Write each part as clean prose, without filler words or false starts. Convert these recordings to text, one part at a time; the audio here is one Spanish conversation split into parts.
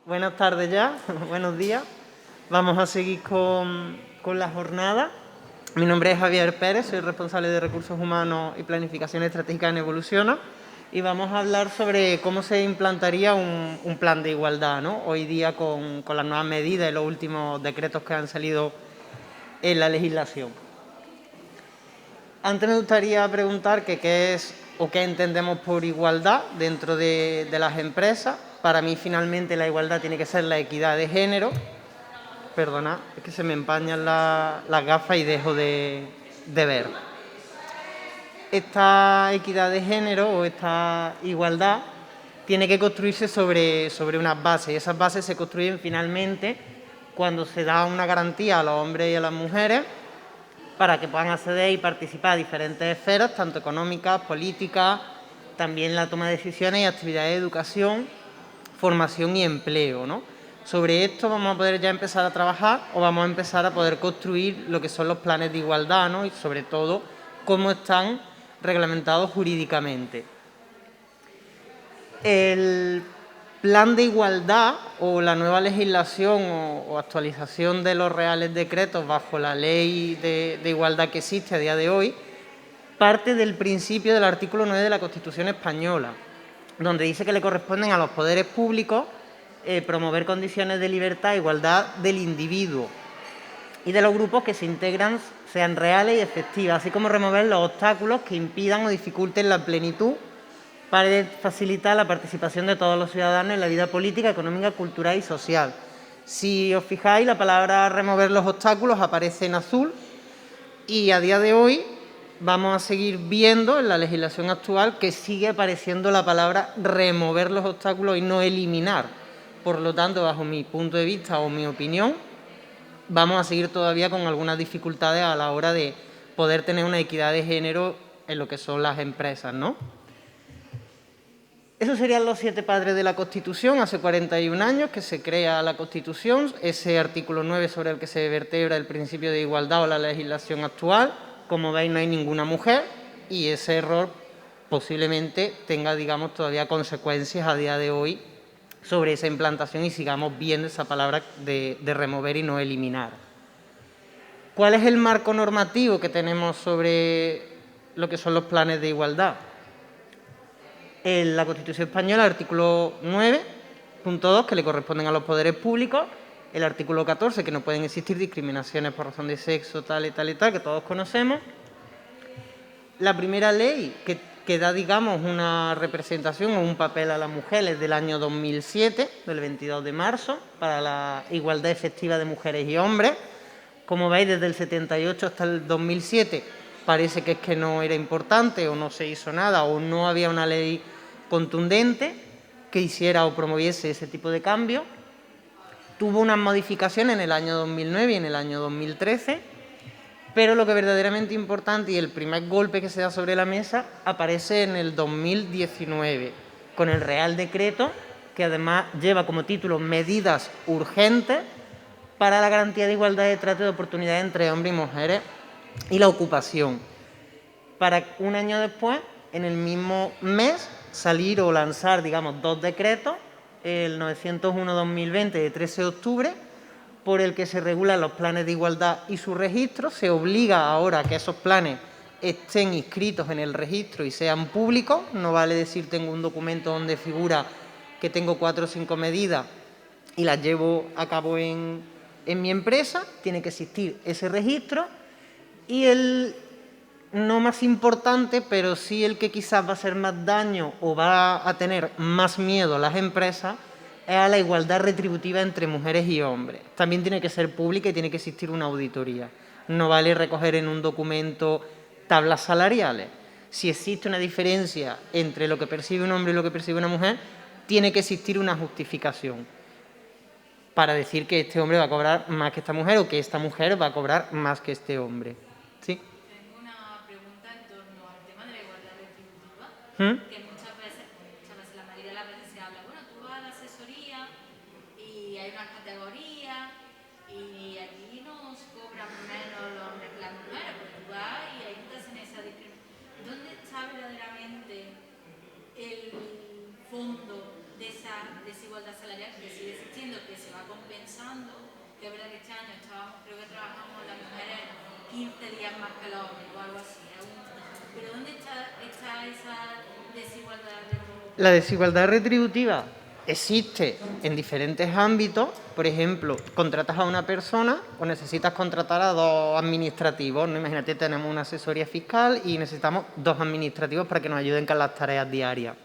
Buenas tardes ya, buenos días. Vamos a seguir con la jornada. Mi nombre es Javier Pérez, soy responsable de Recursos Humanos y Planificación Estratégica en Evoluciona y vamos a hablar sobre cómo se implantaría un plan de igualdad, ¿no? Hoy día con las nuevas medidas y los últimos decretos que han salido en la legislación. Antes me gustaría preguntar que qué es o qué entendemos por igualdad dentro de las empresas. Para mí, finalmente, la igualdad tiene que ser la equidad de género. Perdona, es que se me empañan las gafas y dejo de ver. Esta equidad de género o esta igualdad tiene que construirse sobre unas bases y esas bases se construyen finalmente cuando se da una garantía a los hombres y a las mujeres para que puedan acceder y participar a diferentes esferas, tanto económicas, políticas, también la toma de decisiones y actividades de educación, formación y empleo, ¿no? Sobre esto vamos a poder ya empezar a trabajar o vamos a empezar a poder construir lo que son los planes de igualdad, ¿no? Y sobre todo cómo están reglamentados jurídicamente. El plan de igualdad o la nueva legislación o actualización de los reales decretos bajo la ley de igualdad que existe a día de hoy parte del principio del artículo 9 de la Constitución española, donde dice que le corresponden a los poderes públicos promover condiciones de libertad e igualdad del individuo y de los grupos que se integran sean reales y efectivas, así como remover los obstáculos que impidan o dificulten la plenitud para facilitar la participación de todos los ciudadanos en la vida política, económica, cultural y social. Si os fijáis, la palabra remover los obstáculos aparece en azul y a día de hoy vamos a seguir viendo en la legislación actual que sigue apareciendo la palabra remover los obstáculos y no eliminar. Por lo tanto, bajo mi punto de vista o mi opinión, vamos a seguir todavía con algunas dificultades a la hora de poder tener una equidad de género en lo que son las empresas, ¿no? Esos serían los 7 padres de la Constitución. Hace 41 años que se crea la Constitución, ese artículo 9 sobre el que se vertebra el principio de igualdad o la legislación actual. Como veis, no hay ninguna mujer y ese error posiblemente tenga, digamos, todavía consecuencias a día de hoy sobre esa implantación y sigamos viendo esa palabra de remover y no eliminar. ¿Cuál es el marco normativo que tenemos sobre lo que son los planes de igualdad? En la Constitución española, el artículo 9.2, que le corresponden a los poderes públicos, el artículo 14, que no pueden existir discriminaciones por razón de sexo, tal y tal y tal, que todos conocemos. La primera ley que da, digamos, una representación o un papel a las mujeres del año 2007, del 22 de marzo, para la igualdad efectiva de mujeres y hombres. Como veis, desde el 78 hasta el 2007 parece que es que no era importante o no se hizo nada o no había una ley contundente que hiciera o promoviese ese tipo de cambio. Tuvo unas modificaciones en el año 2009 y en el año 2013, pero lo que verdaderamente importante y el primer golpe que se da sobre la mesa aparece en el 2019, con el Real Decreto, que además lleva como título Medidas urgentes para la garantía de igualdad de trato de oportunidades entre hombres y mujeres y la ocupación. Para un año después, en el mismo mes, salir o lanzar, digamos, 2 decretos, el 901-2020 de 13 de octubre, por el que se regulan los planes de igualdad y su registro. Se obliga ahora a que esos planes estén inscritos en el registro y sean públicos. No vale decir tengo un documento donde figura que tengo 4 o 5 medidas y las llevo a cabo en mi empresa. Tiene que existir ese registro. Y el no más importante, pero sí el que quizás va a hacer más daño o va a tener más miedo a las empresas, es a la igualdad retributiva entre mujeres y hombres. También tiene que ser pública y tiene que existir una auditoría. No vale recoger en un documento tablas salariales. Si existe una diferencia entre lo que percibe un hombre y lo que percibe una mujer, tiene que existir una justificación para decir que este hombre va a cobrar más que esta mujer o que esta mujer va a cobrar más que este hombre. ¿Sí? Tengo una pregunta en torno al tema de la igualdad retributiva, ¿Mm? que muchas veces, la mayoría de las veces se habla, bueno, tú vas a la asesoría y hay unas categorías y aquí nos cobran menos los hombres que las mujeres, porque tú vas y ahí no te hacen esa discriminación. ¿Dónde está verdaderamente el fondo de esa desigualdad salarial que sigue existiendo? está compensando, que es verdad que este año creo que trabajamos las mujeres 15 días más que los hombres o algo así. Pero ¿dónde está esa desigualdad retributiva? La desigualdad retributiva existe en diferentes ámbitos. Por ejemplo, contratas a una persona o necesitas contratar a dos administrativos, ¿no? Imagínate, tenemos una asesoría fiscal y necesitamos dos administrativos para que nos ayuden con las tareas diarias.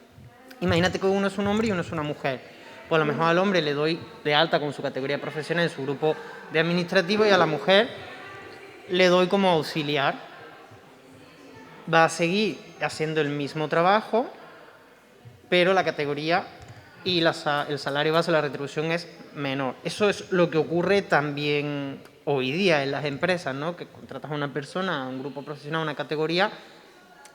Imagínate que uno es un hombre y uno es una mujer. Pues a lo mejor al hombre le doy de alta con su categoría profesional en su grupo de administrativo y a la mujer le doy como auxiliar. Va a seguir haciendo el mismo trabajo, pero la categoría y el salario base, la retribución es menor. Eso es lo que ocurre también hoy día en las empresas, ¿no? Que contratas a una persona, a un grupo profesional, a una categoría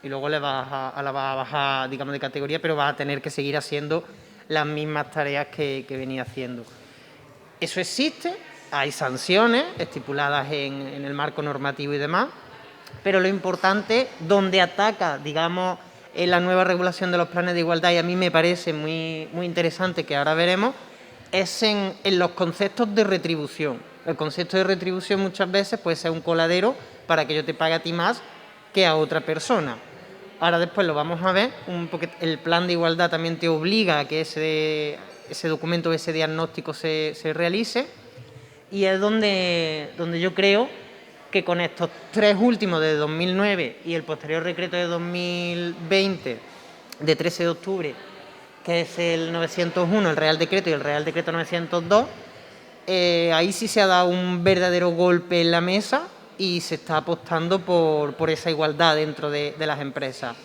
y luego la vas a bajar, digamos, de categoría, pero vas a tener que seguir haciendo las mismas tareas que venía haciendo. Eso existe, hay sanciones estipuladas en el marco normativo y demás, pero lo importante, donde ataca, digamos, en la nueva regulación de los planes de igualdad, y a mí me parece muy, muy interesante, que ahora veremos, es en los conceptos de retribución. El concepto de retribución muchas veces puede ser un coladero para que yo te pague a ti más que a otra persona. Ahora después lo vamos a ver, porque el plan de igualdad también te obliga a que ese documento, ese diagnóstico se realice, y es donde yo creo que con estos tres últimos de 2009 y el posterior decreto de 2020 de 13 de octubre, que es el 901, el Real Decreto, y el Real Decreto 902, ahí sí se ha dado un verdadero golpe en la mesa y se está apostando por esa igualdad dentro de las empresas.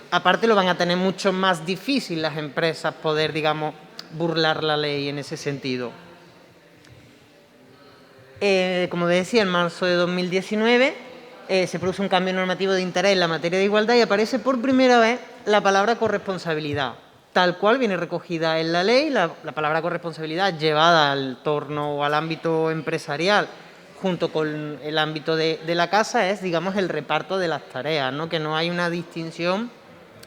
Aparte lo van a tener mucho más difícil las empresas poder, digamos, burlar la ley en ese sentido. Como decía, en marzo de 2019 se produce un cambio normativo de interés en la materia de igualdad y aparece por primera vez la palabra corresponsabilidad. Tal cual viene recogida en la ley, la palabra corresponsabilidad llevada al torno o al ámbito empresarial junto con el ámbito de la casa es, digamos, el reparto de las tareas, ¿no? Que no hay una distinción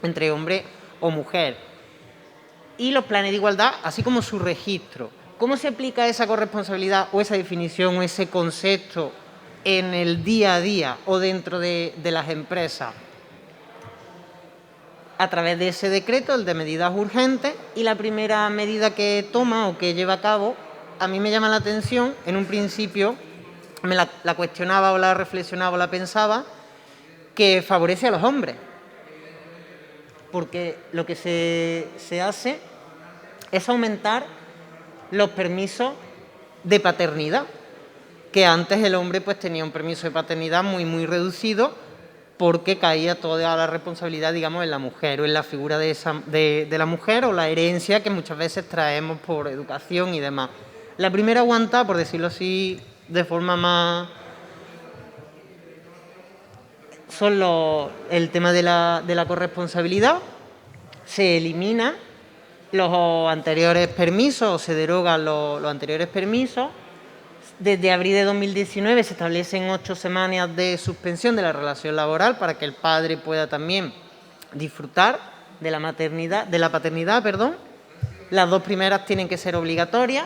entre hombre o mujer. Y los planes de igualdad, así como su registro. ¿Cómo se aplica esa corresponsabilidad o esa definición o ese concepto en el día a día o dentro de las empresas? A través de ese decreto, el de medidas urgentes, y la primera medida que toma o que lleva a cabo, a mí me llama la atención. En un principio me la cuestionaba o la reflexionaba o la pensaba, que favorece a los hombres. Porque lo que se hace es aumentar los permisos de paternidad, que antes el hombre pues tenía un permiso de paternidad muy, muy reducido, porque caía toda la responsabilidad, digamos, en la mujer o en la figura de la mujer o la herencia que muchas veces traemos por educación y demás. La primera aguantada, por decirlo así de forma más... son el tema de la corresponsabilidad. Se elimina los anteriores permisos o se derogan los anteriores permisos. Desde abril de 2019 se establecen 8 semanas de suspensión de la relación laboral para que el padre pueda también disfrutar de la paternidad. Las 2 primeras tienen que ser obligatorias.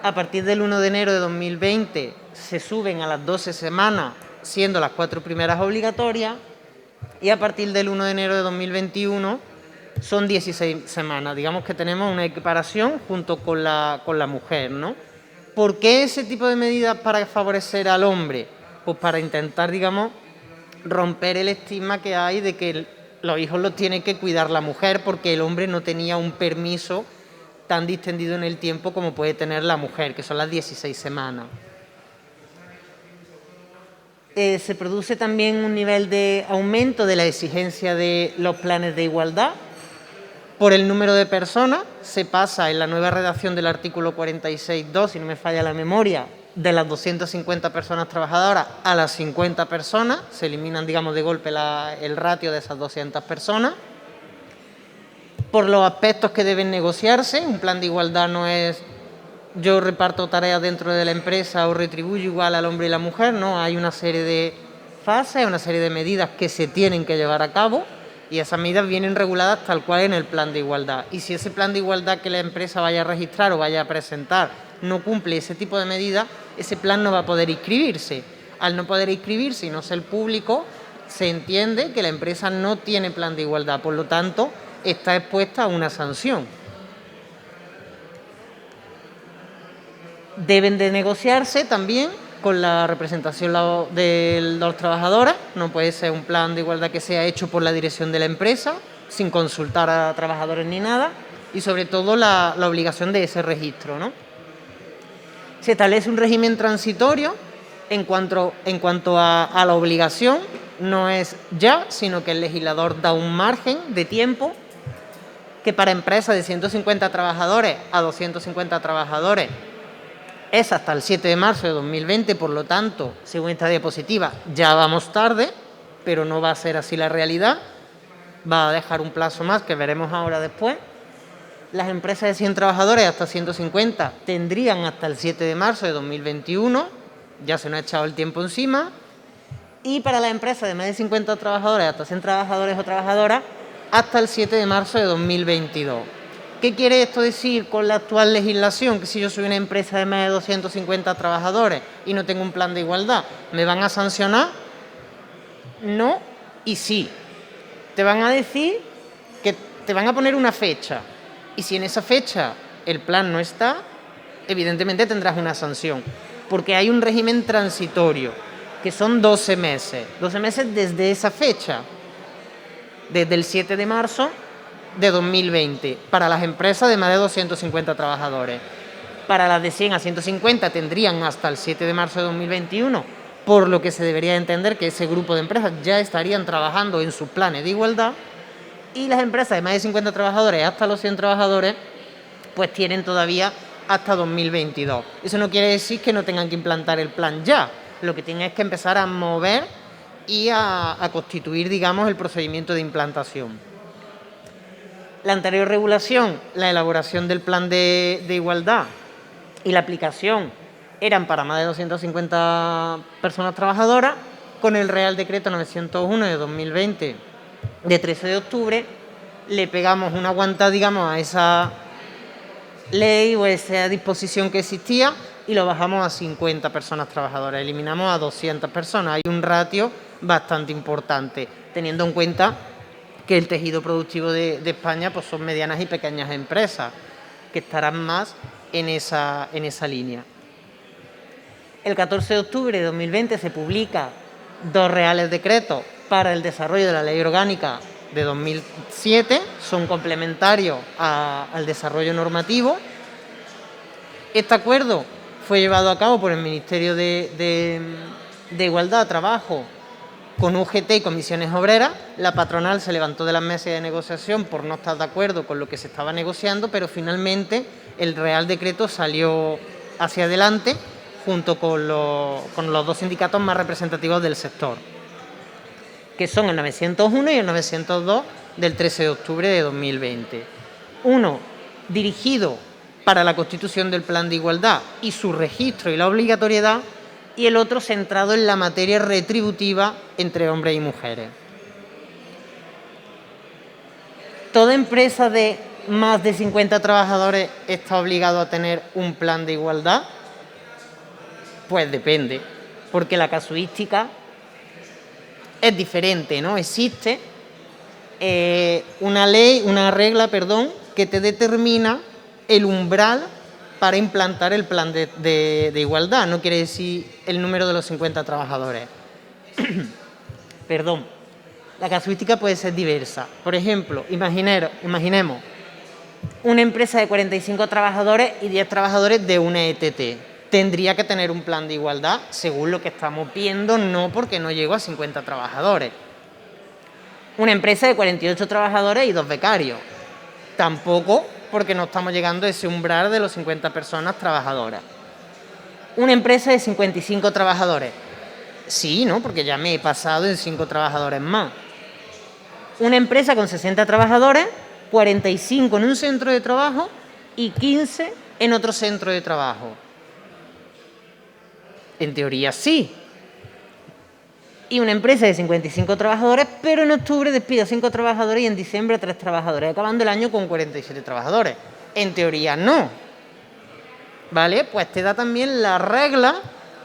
A partir del 1 de enero de 2020 se suben a las 12 semanas, siendo las 4 primeras obligatorias, y a partir del 1 de enero de 2021 son 16 semanas. Digamos que tenemos una equiparación junto con la mujer, ¿no? ¿Por qué ese tipo de medidas para favorecer al hombre? Pues para intentar, digamos, romper el estigma que hay de que los hijos los tiene que cuidar la mujer, porque el hombre no tenía un permiso tan distendido en el tiempo como puede tener la mujer, que son las 16 semanas. Se produce también un nivel de aumento de la exigencia de los planes de igualdad. Por el número de personas, se pasa en la nueva redacción del artículo 46.2, si no me falla la memoria, de las 250 personas trabajadoras a las 50 personas. Se eliminan, digamos, de golpe el ratio de esas 200 personas. Por los aspectos que deben negociarse, un plan de igualdad no es yo reparto tareas dentro de la empresa o retribuyo igual al hombre y la mujer, no, hay una serie de fases, una serie de medidas que se tienen que llevar a cabo, Y esas medidas vienen reguladas tal cual en el plan de igualdad. Y si ese plan de igualdad que la empresa vaya a registrar o vaya a presentar no cumple ese tipo de medidas, ese plan no va a poder inscribirse. Al no poder inscribirse y no ser público, se entiende que la empresa no tiene plan de igualdad, por lo tanto, está expuesta a una sanción. Deben de negociarse también con la representación de los trabajadores. No puede ser un plan de igualdad que sea hecho por la dirección de la empresa, sin consultar a trabajadores ni nada, y sobre todo la obligación de ese registro, ¿no? Se establece un régimen transitorio en cuanto a la obligación, no es ya, sino que el legislador da un margen de tiempo que para empresas de 150 trabajadores a 250 trabajadores es hasta el 7 de marzo de 2020, por lo tanto, según esta diapositiva, ya vamos tarde, pero no va a ser así la realidad, va a dejar un plazo más que veremos ahora después. Las empresas de 100 trabajadores hasta 150 tendrían hasta el 7 de marzo de 2021, ya se nos ha echado el tiempo encima, y para las empresas de más de 50 trabajadores hasta 100 trabajadores o trabajadoras hasta el 7 de marzo de 2022. ¿Qué quiere esto decir con la actual legislación? Que si yo soy una empresa de más de 250 trabajadores y no tengo un plan de igualdad, ¿me van a sancionar? No y sí. Te van a decir que te van a poner una fecha y si en esa fecha el plan no está, evidentemente tendrás una sanción, porque hay un régimen transitorio, que son 12 meses. 12 meses desde esa fecha, desde el 7 de marzo de 2020, para las empresas de más de 250 trabajadores. Para las de 100 a 150 tendrían hasta el 7 de marzo de 2021, por lo que se debería entender que ese grupo de empresas ya estarían trabajando en sus planes de igualdad, y las empresas de más de 50 trabajadores hasta los 100 trabajadores, pues tienen todavía hasta 2022. Eso no quiere decir que no tengan que implantar el plan ya, lo que tienen es que empezar a mover y a constituir, digamos, el procedimiento de implantación. La anterior regulación, la elaboración del plan de igualdad y la aplicación eran para más de 250 personas trabajadoras. Con el Real Decreto 901 de 2020, de 13 de octubre, le pegamos una aguantada, digamos, a esa ley o esa disposición que existía y lo bajamos a 50 personas trabajadoras. Eliminamos a 200 personas. Hay un ratio bastante importante, teniendo en cuenta que el tejido productivo de España pues son medianas y pequeñas empresas, que estarán más en esa línea. El 14 de octubre de 2020 se publica 2 reales decretos para el desarrollo de la Ley Orgánica de 2007, son complementarios al desarrollo normativo. Este acuerdo fue llevado a cabo por el Ministerio de Igualdad, Trabajo, con UGT y comisiones obreras. La patronal se levantó de las mesas de negociación por no estar de acuerdo con lo que se estaba negociando, pero finalmente el Real Decreto salió hacia adelante junto con los 2 sindicatos más representativos del sector, que son el 901 y el 902 del 13 de octubre de 2020. Uno dirigido para la constitución del plan de igualdad y su registro y la obligatoriedad, y el otro centrado en la materia retributiva entre hombres y mujeres. ¿Toda empresa de más de 50 trabajadores está obligado a tener un plan de igualdad? Pues depende, porque la casuística es diferente, ¿no? Existe una regla, que te determina el umbral para implantar el plan de igualdad. No quiere decir el número de los 50 trabajadores. Perdón. La casuística puede ser diversa. Por ejemplo, imaginemos una empresa de 45 trabajadores y 10 trabajadores de una ETT. Tendría que tener un plan de igualdad, según lo que estamos viendo, no porque no llegó a 50 trabajadores. Una empresa de 48 trabajadores y 2 becarios. Tampoco, porque no estamos llegando a ese umbral de los 50 personas trabajadoras. Una empresa de 55 trabajadores. Sí, ¿no? Porque ya me he pasado en 5 trabajadores más. Una empresa con 60 trabajadores, 45 en un centro de trabajo y 15 en otro centro de trabajo. En teoría sí. Y una empresa de 55 trabajadores, pero en octubre despide a 5 trabajadores y en diciembre a 3 trabajadores, acabando el año con 47 trabajadores. En teoría no. ¿Vale? Pues te da también la regla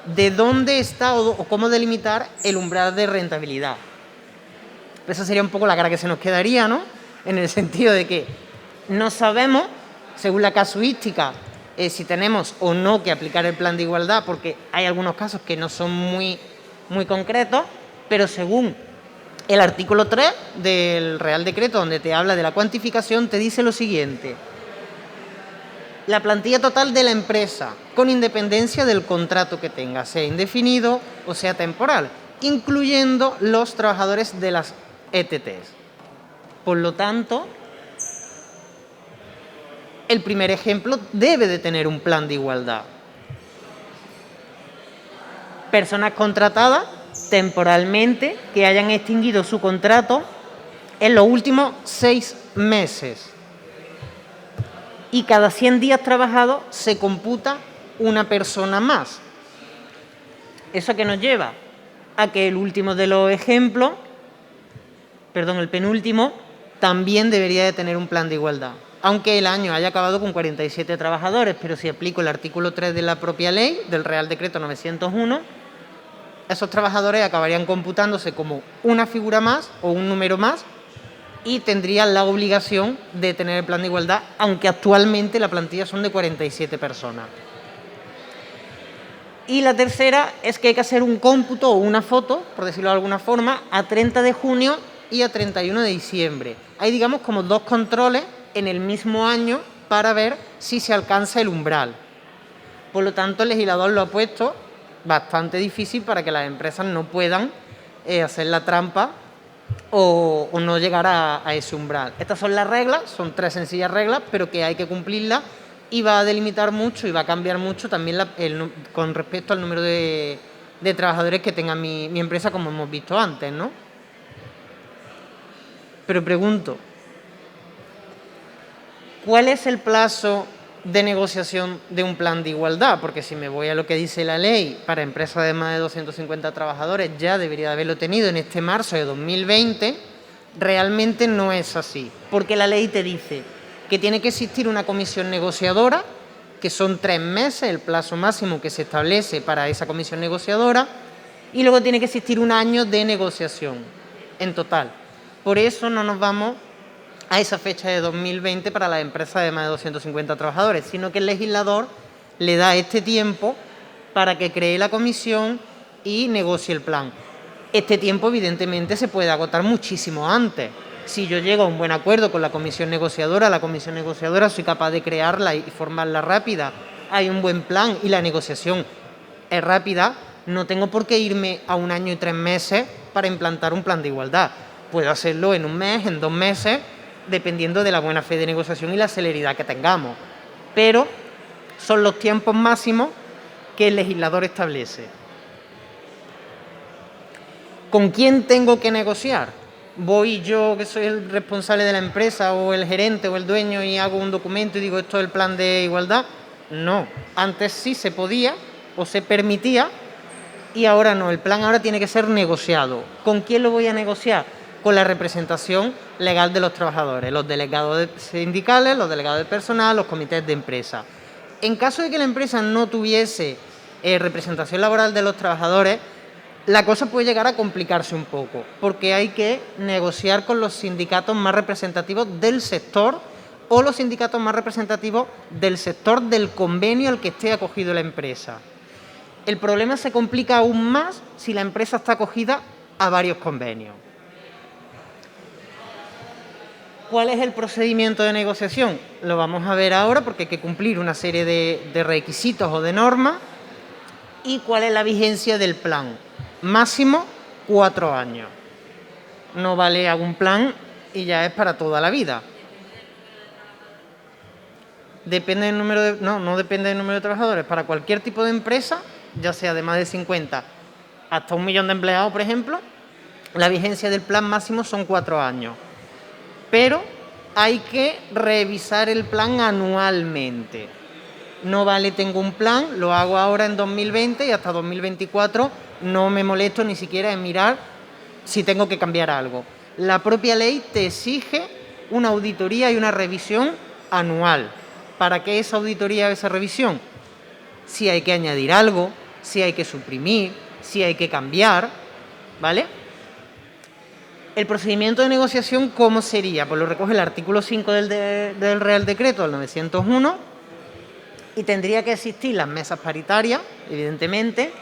de dónde está o cómo delimitar el umbral de rentabilidad. Esa sería un poco la cara que se nos quedaría, ¿no? En el sentido de que no sabemos, según la casuística, si tenemos o no que aplicar el plan de igualdad, porque hay algunos casos que no son muy concretos, pero según el artículo 3 del Real Decreto, donde te habla de la cuantificación, te dice lo siguiente: la plantilla total de la empresa, con independencia del contrato que tenga, sea indefinido o sea temporal, incluyendo los trabajadores de las ETTs. Por lo tanto, el primer ejemplo debe de tener un plan de igualdad. Personas contratadas temporalmente que hayan extinguido su contrato en los últimos 6 meses. Y cada 100 días trabajados se computa una persona más. ¿Eso qué nos lleva? A que el último de los ejemplos, el penúltimo, también debería de tener un plan de igualdad. Aunque el año haya acabado con 47 trabajadores, pero si aplico el artículo 3 de la propia ley, del Real Decreto 901, esos trabajadores acabarían computándose como una figura más o un número más y tendrían la obligación de tener el plan de igualdad, aunque actualmente la plantilla son de 47 personas. Y la tercera es que hay que hacer un cómputo o una foto, por decirlo de alguna forma, a 30 de junio y a 31 de diciembre. Hay, digamos, como 2 controles en el mismo año para ver si se alcanza el umbral. Por lo tanto, el legislador lo ha puesto bastante difícil para que las empresas no puedan hacer la trampa o no llegar a ese umbral. Estas son las reglas, son 3 sencillas reglas, pero que hay que cumplirlas y va a delimitar mucho y va a cambiar mucho también con respecto al número de trabajadores que tenga mi empresa, como hemos visto antes, ¿no? Pero pregunto, ¿cuál es el plazo de negociación de un plan de igualdad? Porque si me voy a lo que dice la ley, para empresas de más de 250 trabajadores ya debería de haberlo tenido en este marzo de 2020, realmente no es así, porque la ley te dice que tiene que existir una comisión negociadora, que son 3 meses, el plazo máximo que se establece para esa comisión negociadora, y luego tiene que existir un año de negociación en total. Por eso no nos vamos a esa fecha de 2020 para las empresas de más de 250 trabajadores, sino que el legislador le da este tiempo para que cree la comisión y negocie el plan. Este tiempo, evidentemente, se puede agotar muchísimo antes. Si yo llego a un buen acuerdo con la comisión negociadora soy capaz de crearla y formarla rápida, hay un buen plan y la negociación es rápida, no tengo por qué irme a 1 año y 3 meses para implantar un plan de igualdad. Puedo hacerlo en 1 mes, en 2 meses, dependiendo de la buena fe de negociación y la celeridad que tengamos. Pero son los tiempos máximos que el legislador establece. ¿Con quién tengo que negociar? ¿Voy yo, que soy el responsable de la empresa, o el gerente o el dueño, y hago un documento y digo esto es el plan de igualdad? No, antes sí se podía o se permitía y ahora no. El plan ahora tiene que ser negociado. ¿Con quién lo voy a negociar? Con la representación legal de los trabajadores, los delegados sindicales, los delegados de personal, los comités de empresa. En caso de que la empresa no tuviese representación laboral de los trabajadores, la cosa puede llegar a complicarse un poco, porque hay que negociar con los sindicatos más representativos del sector o los sindicatos más representativos del sector del convenio al que esté acogido la empresa. El problema se complica aún más si la empresa está acogida a varios convenios. ¿Cuál es el procedimiento de negociación? Lo vamos a ver ahora, porque hay que cumplir una serie de requisitos o de normas. ¿Y cuál es la vigencia del plan? Máximo 4 años. No vale algún plan y ya es para toda la vida. Depende del número de... No depende del número de trabajadores. Para cualquier tipo de empresa, ya sea de más de 50 hasta 1 millón de empleados, por ejemplo, la vigencia del plan máximo son 4 años. Pero hay que revisar el plan anualmente. No vale, tengo un plan, lo hago ahora en 2020 y hasta 2024 no me molesto ni siquiera en mirar si tengo que cambiar algo. La propia ley te exige una auditoría y una revisión anual. ¿Para qué esa auditoría o esa revisión? Si hay que añadir algo, si hay que suprimir, si hay que cambiar, ¿vale? El procedimiento de negociación, ¿cómo sería? Pues lo recoge el artículo 5 del Real Decreto del 901 y tendría que existir las mesas paritarias, evidentemente,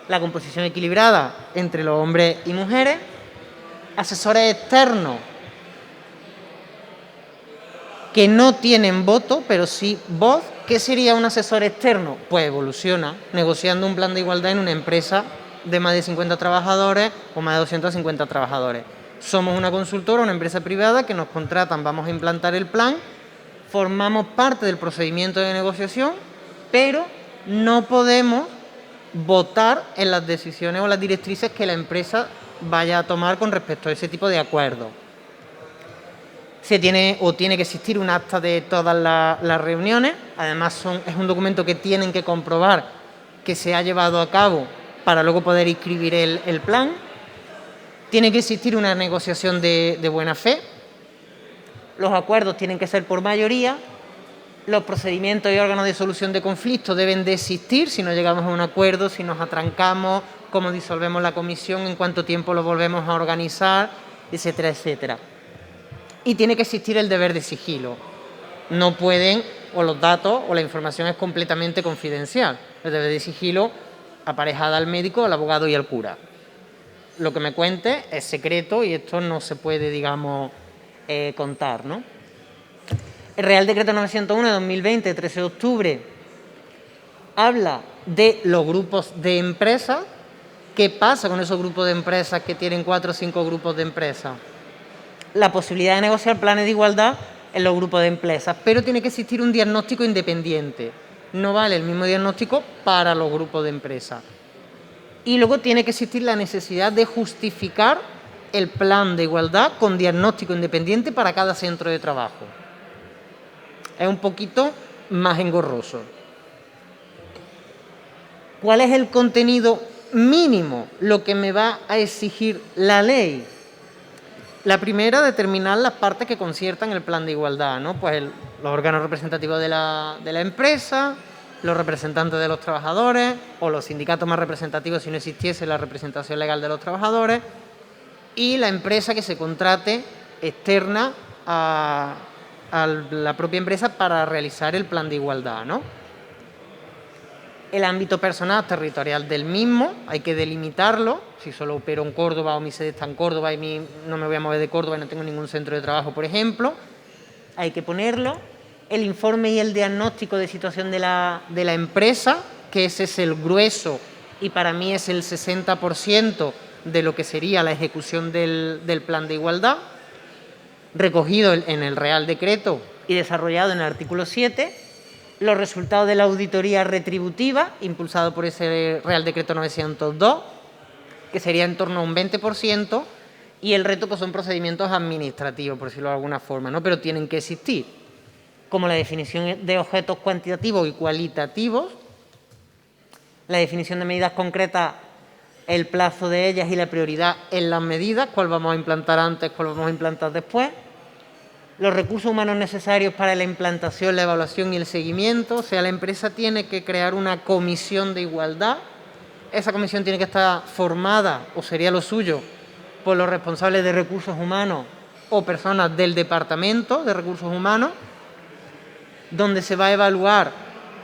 la composición equilibrada entre los hombres y mujeres, asesores externos que no tienen voto, pero sí voz. ¿Qué sería un asesor externo? Pues evoluciona negociando un plan de igualdad en una empresa de más de 50 trabajadores o más de 250 trabajadores. Somos una consultora, una empresa privada que nos contratan, vamos a implantar el plan, formamos parte del procedimiento de negociación, pero no podemos votar en las decisiones o las directrices que la empresa vaya a tomar con respecto a ese tipo de acuerdos. Tiene que existir un acta de todas las reuniones, además es un documento que tienen que comprobar que se ha llevado a cabo para luego poder inscribir el plan. Tiene que existir una negociación de buena fe, los acuerdos tienen que ser por mayoría, los procedimientos y órganos de solución de conflictos deben de existir, si no llegamos a un acuerdo, si nos atrancamos, cómo disolvemos la comisión, en cuánto tiempo lo volvemos a organizar, etcétera, etcétera. Y tiene que existir el deber de sigilo. No pueden, o los datos o la información es completamente confidencial. El deber de sigilo aparejada al médico, al abogado y al cura. Lo que me cuente es secreto y esto no se puede, digamos, contar, ¿no? El Real Decreto 901 de 2020, 13 de octubre, habla de los grupos de empresas. ¿Qué pasa con esos grupos de empresas que tienen 4 o 5 grupos de empresas? La posibilidad de negociar planes de igualdad en los grupos de empresas, pero tiene que existir un diagnóstico independiente. No vale el mismo diagnóstico para los grupos de empresas. Y luego tiene que existir la necesidad de justificar el plan de igualdad con diagnóstico independiente para cada centro de trabajo. Es un poquito más engorroso. ¿Cuál es el contenido mínimo, lo que me va a exigir la ley? La primera, determinar las partes que conciertan el plan de igualdad, ¿no? Pues los órganos representativos de la empresa, los representantes de los trabajadores o los sindicatos más representativos si no existiese la representación legal de los trabajadores y la empresa que se contrate externa a la propia empresa para realizar el plan de igualdad, ¿no? El ámbito personal territorial del mismo, hay que delimitarlo. Si solo opero en Córdoba o mi sede está en Córdoba y no me voy a mover de Córdoba y no tengo ningún centro de trabajo, por ejemplo, hay que ponerlo. El informe y el diagnóstico de situación de la empresa, que ese es el grueso y para mí es el 60% de lo que sería la ejecución del plan de igualdad, recogido en el Real Decreto y desarrollado en el artículo 7, los resultados de la auditoría retributiva, impulsado por ese Real Decreto 902, que sería en torno a un 20%, y el resto pues son procedimientos administrativos, por decirlo de alguna forma, ¿no? Pero tienen que existir, como la definición de objetos cuantitativos y cualitativos, la definición de medidas concretas, el plazo de ellas y la prioridad en las medidas, cuál vamos a implantar antes, cuál vamos a implantar después, los recursos humanos necesarios para la implantación, la evaluación y el seguimiento. O sea, la empresa tiene que crear una comisión de igualdad. Esa comisión tiene que estar formada, o sería lo suyo, por los responsables de recursos humanos o personas del departamento de recursos humanos, donde se va a evaluar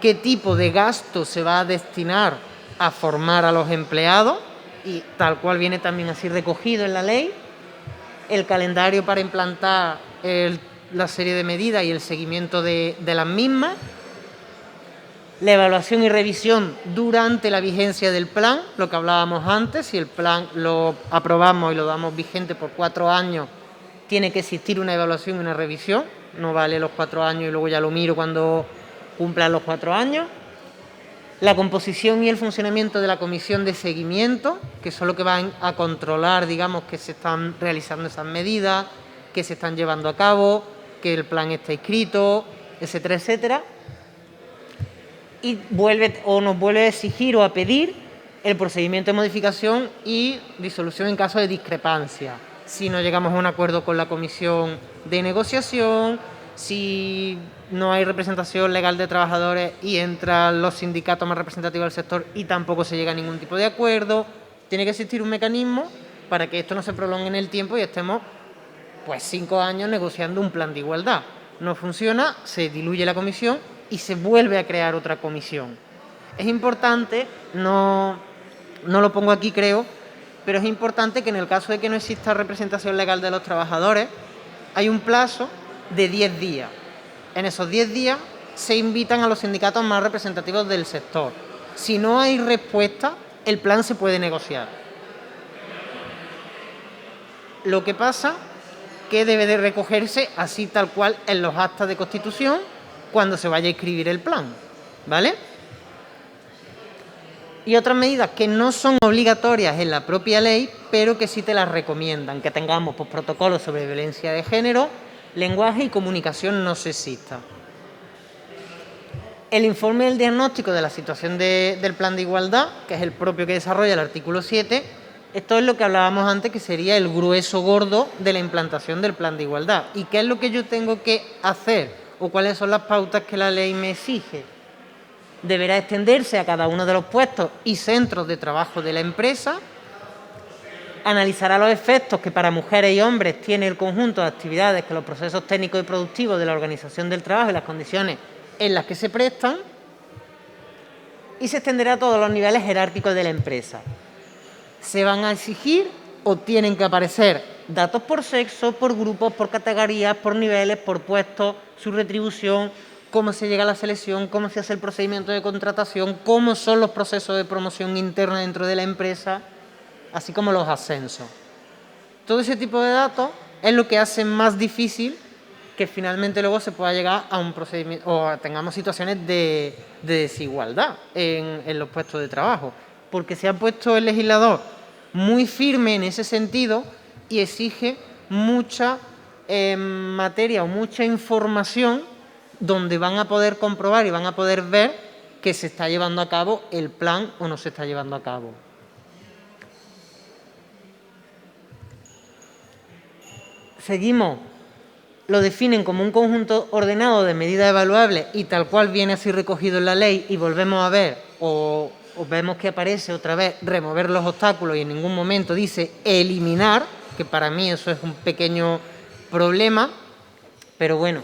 qué tipo de gasto se va a destinar a formar a los empleados, y tal cual viene también así recogido en la ley, el calendario para implantar la serie de medidas y el seguimiento de las mismas, la evaluación y revisión durante la vigencia del plan, lo que hablábamos antes, si el plan lo aprobamos y lo damos vigente por 4 años, tiene que existir una evaluación y una revisión, no vale los 4 años y luego ya lo miro cuando cumplan los 4 años. La composición y el funcionamiento de la comisión de seguimiento, que son los que van a controlar, digamos, que se están realizando esas medidas, que se están llevando a cabo, que el plan está escrito, etcétera, etcétera. Y nos vuelve a exigir o a pedir el procedimiento de modificación y disolución en caso de discrepancia. Si no llegamos a un acuerdo con la comisión de negociación, si no hay representación legal de trabajadores y entran los sindicatos más representativos del sector y tampoco se llega a ningún tipo de acuerdo, tiene que existir un mecanismo para que esto no se prolongue en el tiempo y estemos pues 5 años negociando un plan de igualdad. No funciona, se diluye la comisión y se vuelve a crear otra comisión. Es importante, no lo pongo aquí creo, pero es importante que en el caso de que no exista representación legal de los trabajadores, hay un plazo de 10 días. En esos 10 días se invitan a los sindicatos más representativos del sector. Si no hay respuesta, el plan se puede negociar. Lo que pasa que debe de recogerse así tal cual en los actas de constitución cuando se vaya a escribir el plan, ¿vale? Y otras medidas que no son obligatorias en la propia ley, pero que sí te las recomiendan, que tengamos pues, protocolos sobre violencia de género, lenguaje y comunicación no sexista. El informe del diagnóstico de la situación del plan de igualdad, que es el propio que desarrolla el artículo 7, esto es lo que hablábamos antes, que sería el grueso gordo de la implantación del plan de igualdad. ¿Y qué es lo que yo tengo que hacer? ¿O cuáles son las pautas que la ley me exige? Deberá extenderse a cada uno de los puestos y centros de trabajo de la empresa, analizará los efectos que para mujeres y hombres tiene el conjunto de actividades que los procesos técnicos y productivos de la organización del trabajo y las condiciones en las que se prestan, y se extenderá a todos los niveles jerárquicos de la empresa. Se van a exigir o tienen que aparecer datos por sexo, por grupos, por categorías, por niveles, por puestos, su retribución, cómo se llega a la selección, cómo se hace el procedimiento de contratación, cómo son los procesos de promoción interna dentro de la empresa, así como los ascensos. Todo ese tipo de datos es lo que hace más difícil que finalmente luego se pueda llegar a un procedimiento o tengamos situaciones de desigualdad en los puestos de trabajo, porque se ha puesto el legislador muy firme en ese sentido y exige mucha materia o mucha información donde van a poder comprobar y van a poder ver que se está llevando a cabo el plan o no se está llevando a cabo. Seguimos, lo definen como un conjunto ordenado de medidas evaluables y tal cual viene así recogido en la ley, y volvemos a ver o vemos que aparece otra vez remover los obstáculos y en ningún momento dice eliminar, que para mí eso es un pequeño problema, pero bueno,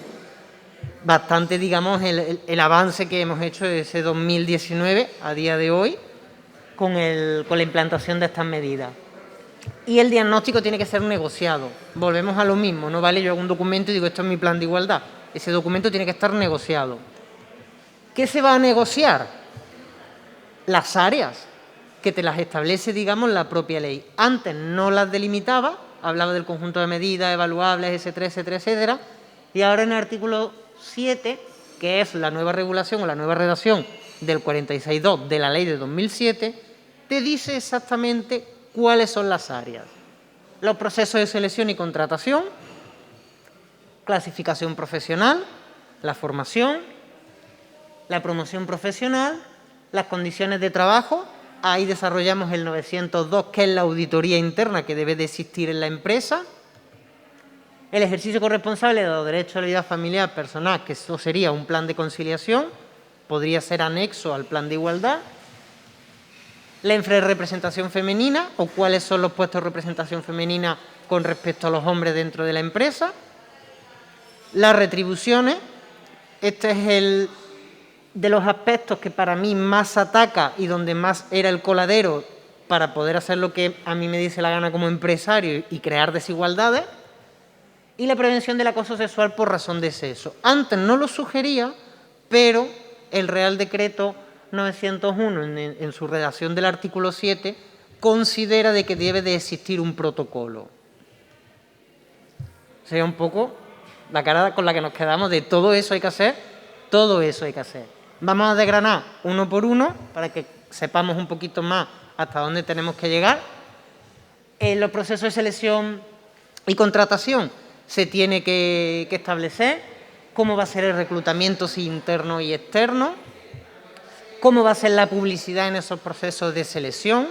bastante, digamos, el avance que hemos hecho de ese 2019 a día de hoy con la implantación de estas medidas. Y el diagnóstico tiene que ser negociado. Volvemos a lo mismo, no vale yo hago un documento y digo esto es mi plan de igualdad. Ese documento tiene que estar negociado. ¿Qué se va a negociar? Las áreas que te las establece, digamos, la propia ley. Antes no las delimitaba, hablaba del conjunto de medidas evaluables, etcétera, etcétera, etcétera, y ahora en el artículo 7, que es la nueva regulación o la nueva redacción del 46.2 de la ley de 2007, te dice exactamente cuáles son las áreas. Los procesos de selección y contratación, clasificación profesional, la formación, la promoción profesional, las condiciones de trabajo. Ahí desarrollamos el 902, que es la auditoría interna que debe de existir en la empresa. El ejercicio corresponsable de los derechos de la vida familiar personal, que eso sería un plan de conciliación, podría ser anexo al plan de igualdad. La infrarrepresentación femenina, o cuáles son los puestos de representación femenina con respecto a los hombres dentro de la empresa. Las retribuciones, este es el de los aspectos que para mí más ataca y donde más era el coladero para poder hacer lo que a mí me dice la gana como empresario y crear desigualdades. Y la prevención del acoso sexual por razón de sexo. Antes no lo sugería, pero el Real Decreto 901, en su redacción del artículo 7, considera de que debe de existir un protocolo. Sería un poco la cara con la que nos quedamos de todo eso hay que hacer, todo eso hay que hacer. Vamos a desgranar uno por uno para que sepamos un poquito más hasta dónde tenemos que llegar. En los procesos de selección y contratación se tiene que establecer cómo va a ser el reclutamiento, si interno y externo. cómo va a ser la publicidad en esos procesos de selección.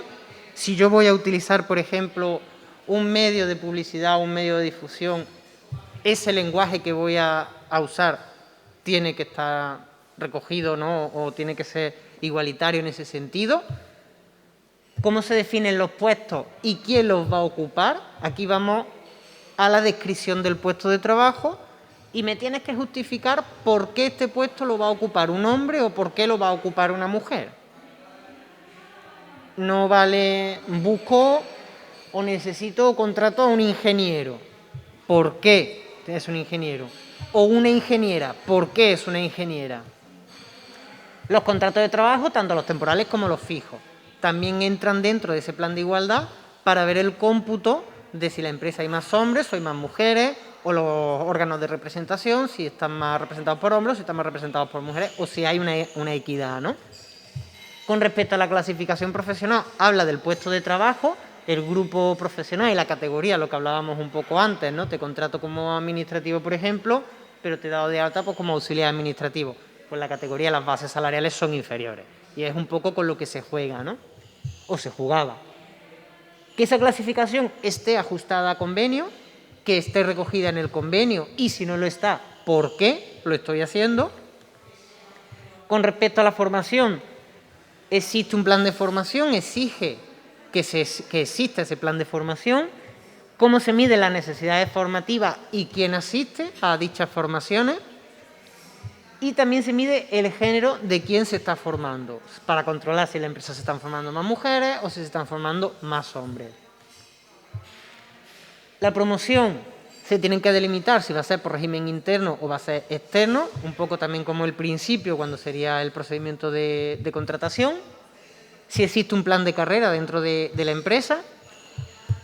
Si yo voy a utilizar, por ejemplo, un medio de publicidad, un medio de difusión, ese lenguaje que voy a usar tiene que estar recogido, ¿no? O tiene que ser igualitario en ese sentido. Cómo se definen los puestos y quién los va a ocupar. Aquí vamos a la descripción del puesto de trabajo y me tienes que justificar por qué este puesto lo va a ocupar un hombre o por qué lo va a ocupar una mujer. No vale, busco o necesito o contrato a un ingeniero. ¿Por qué es un ingeniero? O una ingeniera. ¿Por qué es una ingeniera? Los contratos de trabajo, tanto los temporales como los fijos, también entran dentro de ese plan de igualdad para ver el cómputo de si la empresa hay más hombres o hay más mujeres, o los órganos de representación, si están más representados por hombres o si están más representados por mujeres, o si hay una equidad, ¿no? Con respecto a la clasificación profesional, habla del puesto de trabajo, el grupo profesional y la categoría, lo que hablábamos un poco antes, ¿no? Te contrato como administrativo, por ejemplo, pero te he dado de alta pues, como auxiliar administrativo. Pues la categoría, las bases salariales son inferiores. Y es un poco con lo que se juega, ¿no? O se jugaba. Que esa clasificación esté ajustada a convenio, que esté recogida en el convenio y si no lo está, ¿por qué lo estoy haciendo? Con respecto a la formación, existe un plan de formación, exige que exista ese plan de formación, cómo se miden las necesidades formativas y quién asiste a dichas formaciones. Y también se mide el género de quién se está formando, para controlar si en la empresa se están formando más mujeres o si se están formando más hombres. La promoción se tienen que delimitar si va a ser por régimen interno o va a ser externo, un poco también como el principio cuando sería el procedimiento de contratación. Si existe un plan de carrera dentro de la empresa.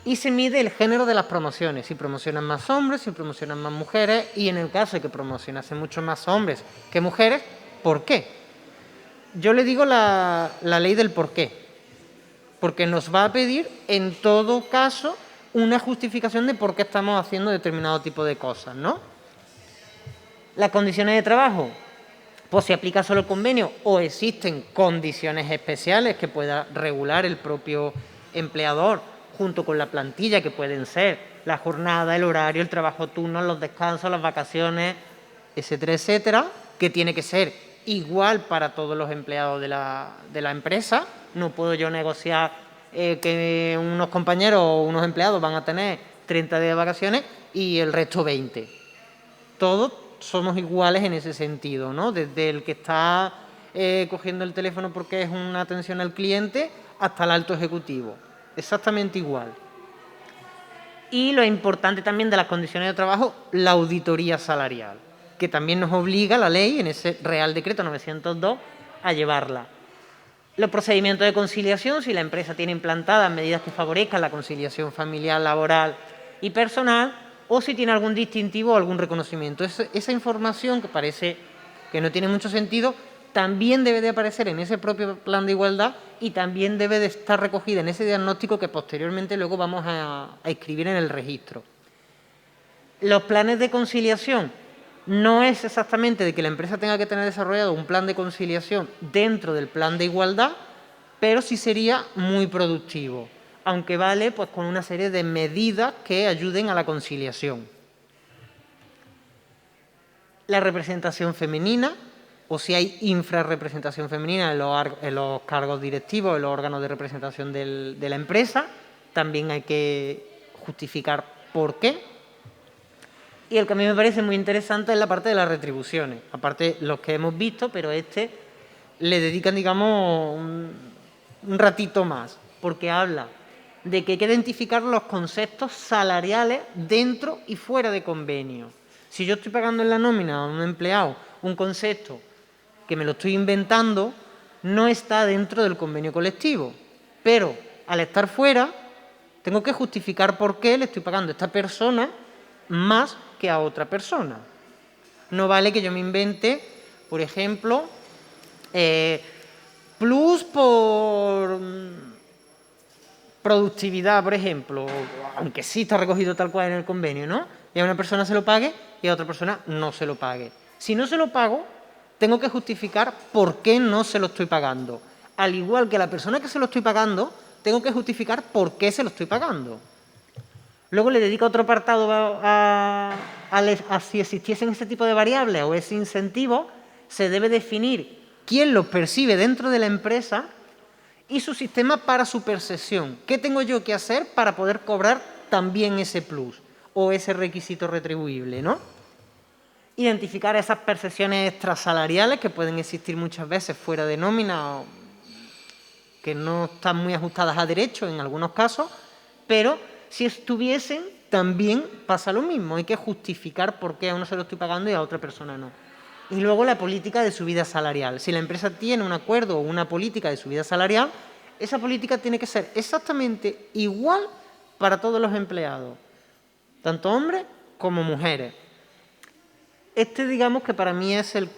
Y se mide el género de las promociones, si promocionan más hombres, si promocionan más mujeres, y en el caso de que promocionasen mucho más hombres que mujeres, ¿por qué? Yo le digo la ley del por qué, porque nos va a pedir en todo caso una justificación de por qué estamos haciendo determinado tipo de cosas, ¿no? Las condiciones de trabajo, pues si aplica solo el convenio o existen condiciones especiales que pueda regular el propio empleador, junto con la plantilla, que pueden ser la jornada, el horario, el trabajo turno, los descansos, las vacaciones, etcétera, etcétera, que tiene que ser igual para todos los empleados de la empresa. No puedo yo negociar que unos compañeros o unos empleados van a tener 30 días de vacaciones y el resto 20. Todos somos iguales en ese sentido, ¿no? Desde el que está cogiendo el teléfono porque es una atención al cliente hasta el alto ejecutivo. Exactamente igual. Y lo importante también de las condiciones de trabajo, la auditoría salarial, que también nos obliga la ley, en ese Real Decreto 902, a llevarla. Los procedimientos de conciliación, si la empresa tiene implantadas medidas que favorezcan la conciliación familiar, laboral y personal, o si tiene algún distintivo o algún reconocimiento. Esa información, que parece que no tiene mucho sentido, también debe de aparecer en ese propio plan de igualdad y también debe de estar recogida en ese diagnóstico que posteriormente luego vamos a inscribir en el registro. Los planes de conciliación no es exactamente de que la empresa tenga que tener desarrollado un plan de conciliación dentro del plan de igualdad, pero sí sería muy productivo, aunque vale pues con una serie de medidas que ayuden a la conciliación. La representación femenina, o si hay infrarrepresentación femenina en los cargos directivos, en los órganos de representación de la empresa, también hay que justificar por qué. Y el que a mí me parece muy interesante es la parte de las retribuciones, aparte los que hemos visto, pero le dedican, digamos, un ratito más, porque habla de que hay que identificar los conceptos salariales dentro y fuera de convenio. Si yo estoy pagando en la nómina a un empleado un concepto que me lo estoy inventando, no está dentro del convenio colectivo. Pero al estar fuera, tengo que justificar por qué le estoy pagando a esta persona más que a otra persona. No vale que yo me invente, por ejemplo, plus por productividad, por ejemplo, aunque sí está recogido tal cual en el convenio, ¿no? Y a una persona se lo pague y a otra persona no se lo pague. Si no se lo pago, tengo que justificar por qué no se lo estoy pagando. Al igual que la persona que se lo estoy pagando, tengo que justificar por qué se lo estoy pagando. Luego le dedico otro apartado a si existiesen ese tipo de variables o ese incentivo, se debe definir quién los percibe dentro de la empresa y su sistema para su percepción. ¿Qué tengo yo que hacer para poder cobrar también ese plus o ese requisito retribuible, ¿no? Identificar esas percepciones extrasalariales que pueden existir muchas veces fuera de nómina o que no están muy ajustadas a derecho en algunos casos, pero si estuviesen también pasa lo mismo. Hay que justificar por qué a uno se lo estoy pagando y a otra persona no. Y luego la política de subida salarial. Si la empresa tiene un acuerdo o una política de subida salarial, esa política tiene que ser exactamente igual para todos los empleados, tanto hombres como mujeres. Digamos que para mí es el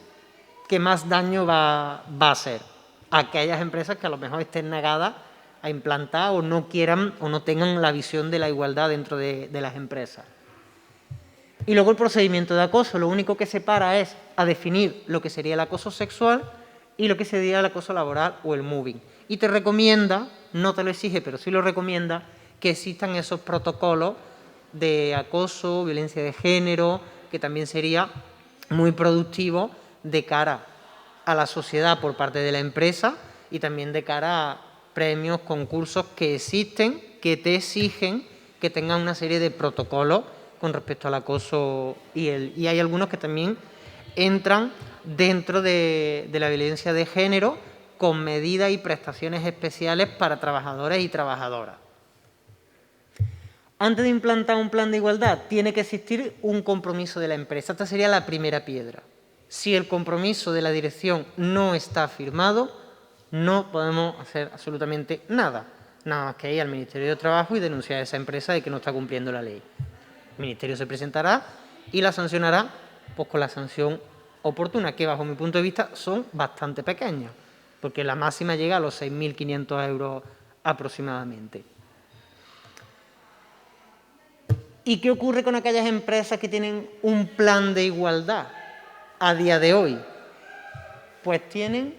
que más daño va a hacer a aquellas empresas que a lo mejor estén negadas a implantar o no quieran o no tengan la visión de la igualdad dentro de las empresas. Y luego el procedimiento de acoso, lo único que separa es a definir lo que sería el acoso sexual y lo que sería el acoso laboral o el mobbing. Y te recomienda, no te lo exige, pero sí lo recomienda, que existan esos protocolos de acoso, violencia de género, que también sería muy productivo de cara a la sociedad por parte de la empresa y también de cara a premios, concursos que existen, que te exigen que tengan una serie de protocolos con respecto al acoso y hay algunos que también entran dentro de la violencia de género con medidas y prestaciones especiales para trabajadores y trabajadoras. Antes de implantar un plan de igualdad, tiene que existir un compromiso de la empresa. Esta sería la primera piedra. Si el compromiso de la dirección no está firmado, no podemos hacer absolutamente nada. Nada más que ir al Ministerio de Trabajo y denunciar a esa empresa de que no está cumpliendo la ley. El Ministerio se presentará y la sancionará pues, con la sanción oportuna, que bajo mi punto de vista son bastante pequeñas, porque la máxima llega a los 6.500 euros aproximadamente. ¿Y qué ocurre con aquellas empresas que tienen un plan de igualdad a día de hoy? Pues tienen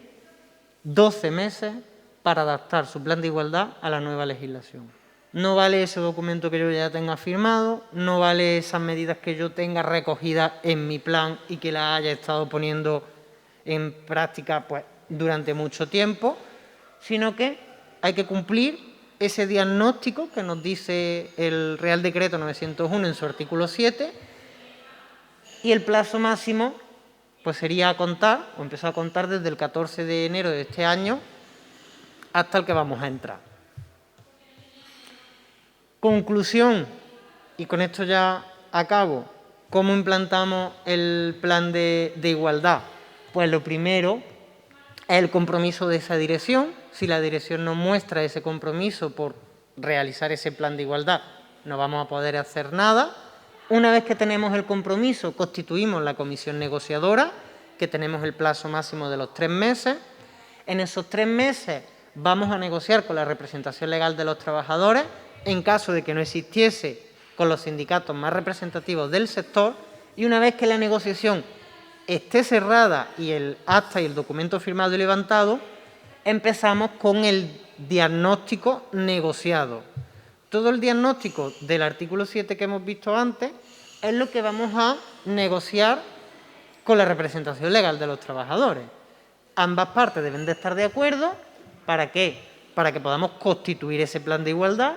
12 meses para adaptar su plan de igualdad a la nueva legislación. No vale ese documento que yo ya tenga firmado, no vale esas medidas que yo tenga recogidas en mi plan y que las haya estado poniendo en práctica pues, durante mucho tiempo, sino que hay que cumplir ese diagnóstico que nos dice el Real Decreto 901 en su artículo 7 y el plazo máximo pues sería contar, o empezar a contar desde el 14 de enero de este año hasta el que vamos a entrar. Conclusión, y con esto ya acabo, ¿cómo implantamos el plan de igualdad? Pues lo primero es el compromiso de esa dirección. Si la dirección no muestra ese compromiso por realizar ese plan de igualdad, no vamos a poder hacer nada. Una vez que tenemos el compromiso, constituimos la comisión negociadora, que tenemos el plazo máximo de los 3 meses. En esos 3 meses vamos a negociar con la representación legal de los trabajadores, en caso de que no existiese con los sindicatos más representativos del sector, y una vez que la negociación esté cerrada y el acta y el documento firmado y levantado, empezamos con el diagnóstico negociado. Todo el diagnóstico del artículo 7 que hemos visto antes es lo que vamos a negociar con la representación legal de los trabajadores. Ambas partes deben de estar de acuerdo. ¿Para qué? Para que podamos constituir ese plan de igualdad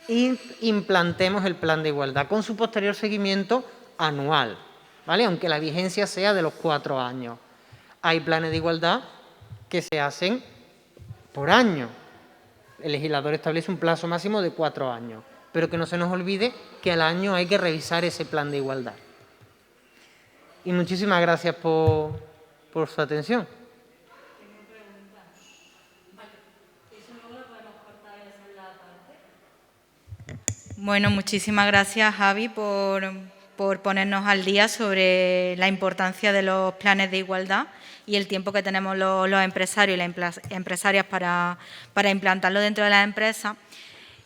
e implantemos el plan de igualdad con su posterior seguimiento anual, ¿vale? Aunque la vigencia sea de los 4 años. Hay planes de igualdad que se hacen por año. El legislador establece un plazo máximo de 4 años, pero que no se nos olvide que al año hay que revisar ese plan de igualdad. Y muchísimas gracias por su atención. Bueno, muchísimas gracias, Javi, por ponernos al día sobre la importancia de los planes de igualdad y el tiempo que tenemos los empresarios y las empresarias para implantarlo dentro de las empresas.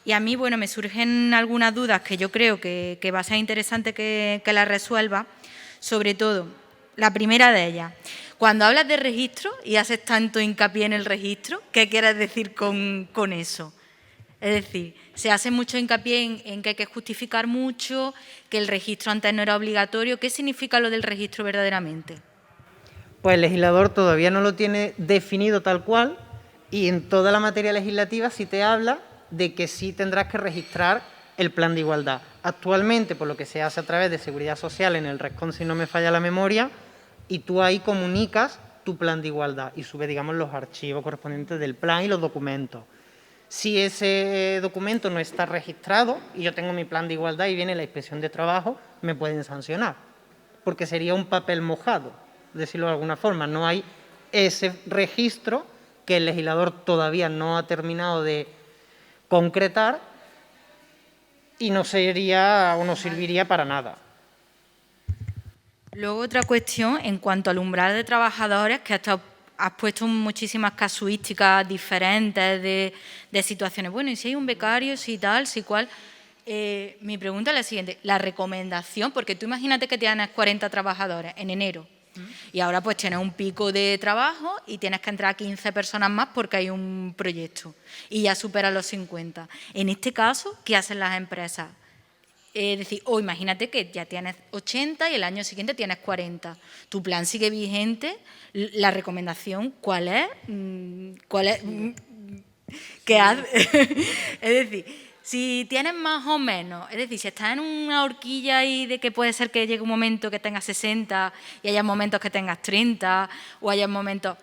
Y a mí, bueno, me surgen algunas dudas que yo creo que va a ser interesante que las resuelva, sobre todo, la primera de ellas. Cuando hablas de registro y haces tanto hincapié en el registro, ¿qué quieres decir con eso? Es decir, se hace mucho hincapié en que hay que justificar mucho, que el registro antes no era obligatorio. ¿Qué significa lo del registro verdaderamente? Pues el legislador todavía no lo tiene definido tal cual y en toda la materia legislativa sí te habla de que sí tendrás que registrar el plan de igualdad. Actualmente, por lo que se hace a través de Seguridad Social en el RESCON, si no me falla la memoria, y tú ahí comunicas tu plan de igualdad y subes, digamos, los archivos correspondientes del plan y los documentos. Si ese documento no está registrado y yo tengo mi plan de igualdad y viene la inspección de trabajo, me pueden sancionar, porque sería un papel mojado, decirlo de alguna forma. No hay ese registro que el legislador todavía no ha terminado de concretar y no sería o no serviría para nada. Luego otra cuestión, en cuanto al umbral de trabajadores, que has puesto muchísimas casuísticas diferentes de situaciones. Bueno, y si hay un becario, si tal, si cual. Mi pregunta es la siguiente, la recomendación, porque tú imagínate que tienes 40 trabajadores en enero y ahora pues tienes un pico de trabajo y tienes que entrar a 15 personas más porque hay un proyecto y ya superas los 50. En este caso, ¿qué hacen las empresas? Es decir, o imagínate que ya tienes 80 y el año siguiente tienes 40. Tu plan sigue vigente. La recomendación, ¿cuál es? ¿Cuál es? ¿Qué haces? Es decir, si tienes más o menos, es decir, si estás en una horquilla y de que puede ser que llegue un momento que tengas 60 y haya momentos que tengas 30 o haya momentos,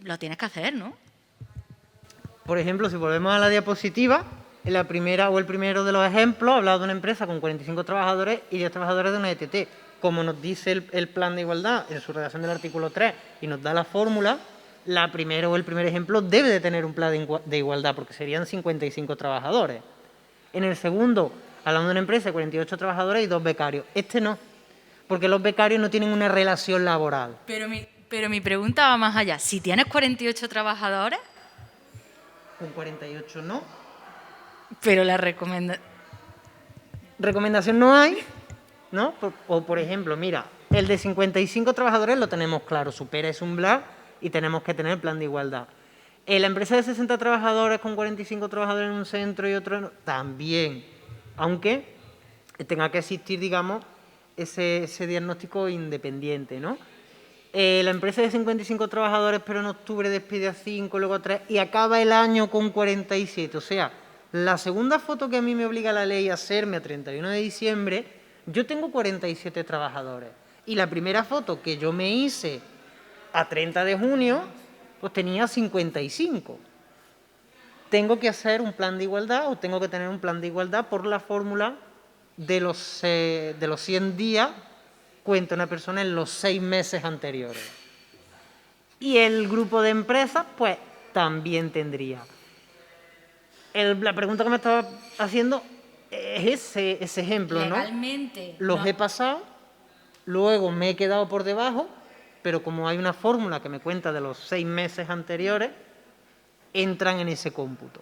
lo tienes que hacer, ¿no? Por ejemplo, si volvemos a la diapositiva, en la primera o el primero de los ejemplos, hablaba de una empresa con 45 trabajadores y 10 trabajadores de una ETT. Como nos dice el plan de igualdad en su redacción del artículo 3 y nos da la fórmula, la primera o el primer ejemplo debe de tener un plan de igualdad porque serían 55 trabajadores. En el segundo, hablando de una empresa de 48 trabajadores y 2 becarios. Este no, porque los becarios no tienen una relación laboral. Pero mi pregunta va más allá. Si tienes 48 trabajadores... Con 48 no. Pero la recomendación no hay, ¿no? O por ejemplo, mira, el de 55 trabajadores lo tenemos claro, supera ese umbral y tenemos que tener plan de igualdad. En la empresa de 60 trabajadores con 45 trabajadores en un centro y otro no, también, aunque tenga que existir, digamos, ese diagnóstico independiente, ¿no? La empresa de 55 trabajadores, pero en octubre despide a 5, luego a 3 y acaba el año con 47. O sea, la segunda foto que a mí me obliga la ley a hacerme a 31 de diciembre, yo tengo 47 trabajadores. Y la primera foto que yo me hice a 30 de junio, pues tenía 55. Tengo que hacer un plan de igualdad o tengo que tener un plan de igualdad por la fórmula de los 100 días cuenta una persona en los 6 meses anteriores. Y el grupo de empresas, pues, también tendría. La pregunta que me estaba haciendo es ese ejemplo, legalmente, ¿no? Los he pasado, luego me he quedado por debajo, pero como hay una fórmula que me cuenta de los 6 meses anteriores, entran en ese cómputo.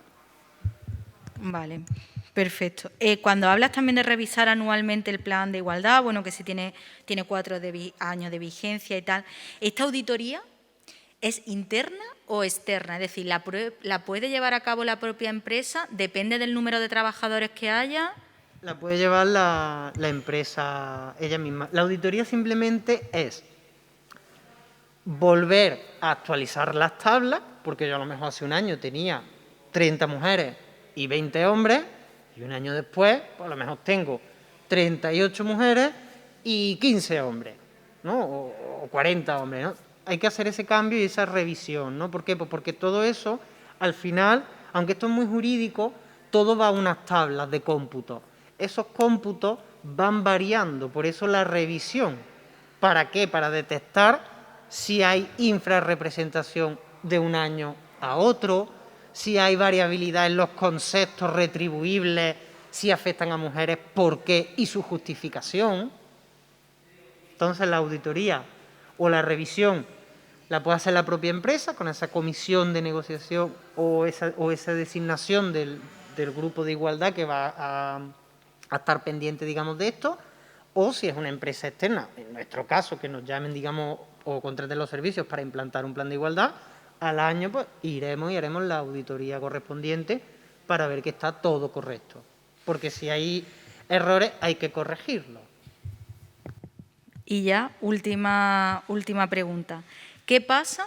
Vale. Perfecto. Cuando hablas también de revisar anualmente el plan de igualdad, bueno, que si tiene 4 años de vigencia y tal, ¿esta auditoría es interna o externa? Es decir, ¿la puede llevar a cabo la propia empresa? ¿Depende del número de trabajadores que haya? La puede llevar la empresa ella misma. La auditoría simplemente es volver a actualizar las tablas, porque yo a lo mejor hace un año tenía 30 mujeres y 20 hombres, y un año después, pues a lo mejor tengo 38 mujeres y 15 hombres, ¿no? O 40 hombres, ¿no? Hay que hacer ese cambio y esa revisión, ¿no? ¿Por qué? Pues porque todo eso, al final, aunque esto es muy jurídico, todo va a unas tablas de cómputo. Esos cómputos van variando, por eso la revisión. ¿Para qué? Para detectar si hay infrarrepresentación de un año a otro, si hay variabilidad en los conceptos retribuibles, si afectan a mujeres, por qué y su justificación. Entonces la auditoría o la revisión la puede hacer la propia empresa con esa comisión de negociación o esa designación del grupo de igualdad que va a estar pendiente, digamos, de esto, o si es una empresa externa, en nuestro caso, que nos llamen, digamos, o contraten los servicios para implantar un plan de igualdad, al año pues iremos y haremos la auditoría correspondiente para ver que está todo correcto. Porque si hay errores hay que corregirlos. Y ya, última pregunta. ¿Qué pasa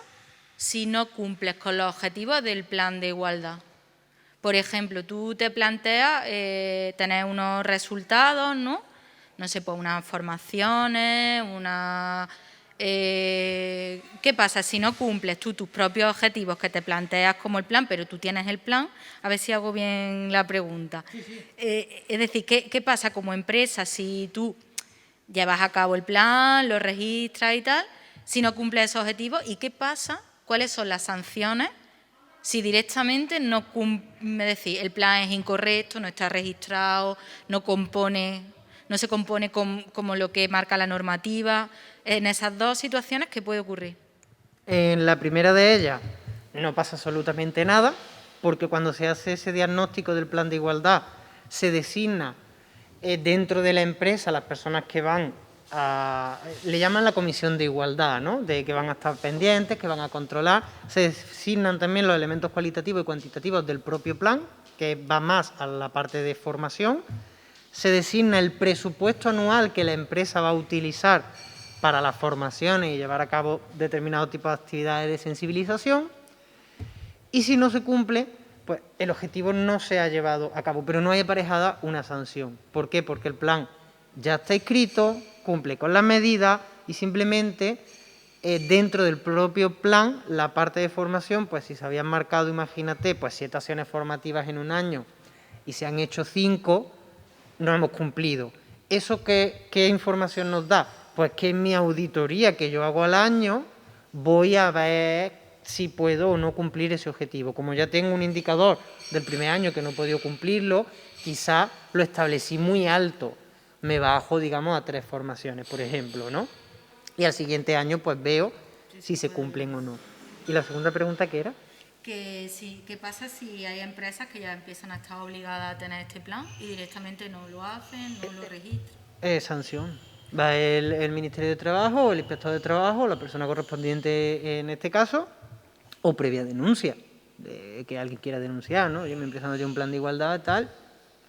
si no cumples con los objetivos del plan de igualdad? Por ejemplo, tú te planteas tener unos resultados, ¿no? No sé, pues unas formaciones, ¿qué pasa si no cumples tú tus propios objetivos que te planteas como el plan, pero tú tienes el plan? A ver si hago bien la pregunta. Sí, sí. Es decir, ¿qué pasa como empresa si tú llevas a cabo el plan, lo registras y tal, si no cumples esos objetivos? ¿Y qué pasa? ¿Cuáles son las sanciones si directamente no cumple, es decir, el plan es incorrecto, no está registrado, no se compone como lo que marca la normativa? En esas dos situaciones, ¿qué puede ocurrir? En la primera de ellas no pasa absolutamente nada, porque cuando se hace ese diagnóstico del plan de igualdad se designa dentro de la empresa las personas que van le llaman la comisión de igualdad, ¿no? De que van a estar pendientes, que van a controlar. Se designan también los elementos cualitativos y cuantitativos del propio plan, que va más a la parte de formación. Se designa el presupuesto anual que la empresa va a utilizar para las formaciones y llevar a cabo determinados tipos de actividades de sensibilización. Y si no se cumple, pues el objetivo no se ha llevado a cabo, pero no hay aparejada una sanción. ¿Por qué? Porque el plan ya está escrito, cumple con las medidas y simplemente dentro del propio plan, la parte de formación, pues si se habían marcado, imagínate, pues 7 acciones formativas en un año y se han hecho 5, no hemos cumplido. ¿Eso qué información nos da? Pues que en mi auditoría que yo hago al año voy a ver si puedo o no cumplir ese objetivo. Como ya tengo un indicador del primer año que no he podido cumplirlo, quizá lo establecí muy alto. Me bajo, digamos, a 3 formaciones, por ejemplo, ¿no? Y al siguiente año, pues veo si se cumplen o no. ¿Y la segunda pregunta qué era? ¿Qué pasa si hay empresas que ya empiezan a estar obligadas a tener este plan y directamente no lo hacen, no lo registran? Sanción. Va el Ministerio de Trabajo, el Inspector de Trabajo, la persona correspondiente en este caso, o previa denuncia, de que alguien quiera denunciar, ¿no? Yo me empresa no tiene un plan de igualdad y tal,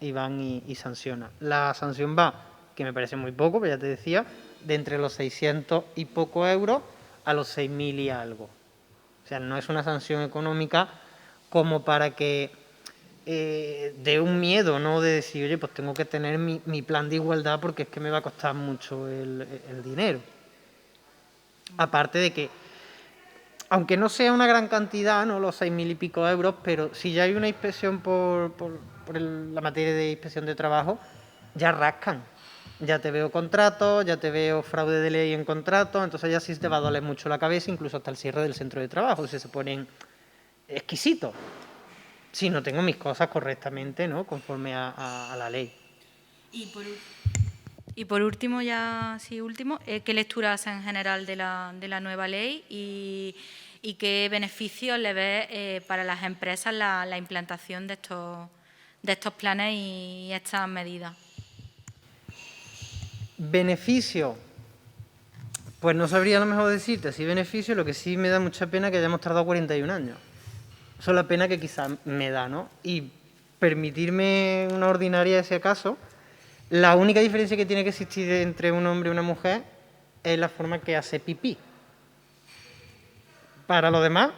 y van y sancionan. La sanción va, que me parece muy poco, pero ya te decía, de entre los 600 y poco euros a los 6.000 y algo. O sea, no es una sanción económica como para que de un miedo, ¿no? De decir, oye, pues tengo que tener mi plan de igualdad porque es que me va a costar mucho el dinero. Aparte de que, aunque no sea una gran cantidad, ¿no? Los 6.000 y pico euros, pero si ya hay una inspección por la materia de inspección de trabajo, ya rascan. Ya te veo contratos, ya te veo fraude de ley en contratos, entonces ya sí te va a doler mucho la cabeza, incluso hasta el cierre del centro de trabajo, si se ponen exquisitos. Si no tengo mis cosas correctamente, ¿no? Conforme a la ley. Y por último, ¿qué lectura hace en general de la nueva ley y qué beneficios le ve para las empresas la implantación de estos planes y estas medidas? Beneficio, pues no sabría a lo mejor decirte así beneficio, lo que sí me da mucha pena que hayamos tardado 41 años. Eso es la pena que quizás me da, ¿no? Y permitirme una ordinaria, si acaso, la única diferencia que tiene que existir entre un hombre y una mujer es la forma que hace pipí. Para lo demás,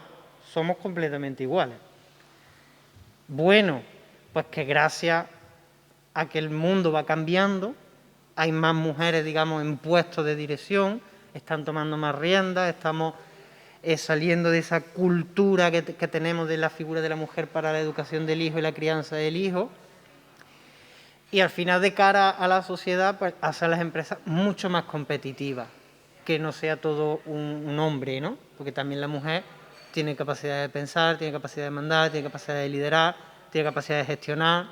somos completamente iguales. Bueno, pues que gracias a que el mundo va cambiando, hay más mujeres, digamos, en puestos de dirección, están tomando más riendas, estamos saliendo de esa cultura que tenemos de la figura de la mujer para la educación del hijo y la crianza del hijo. Y al final, de cara a la sociedad, pues hace a las empresas mucho más competitivas, que no sea todo un hombre, ¿no? Porque también la mujer tiene capacidad de pensar, tiene capacidad de mandar, tiene capacidad de liderar, tiene capacidad de gestionar.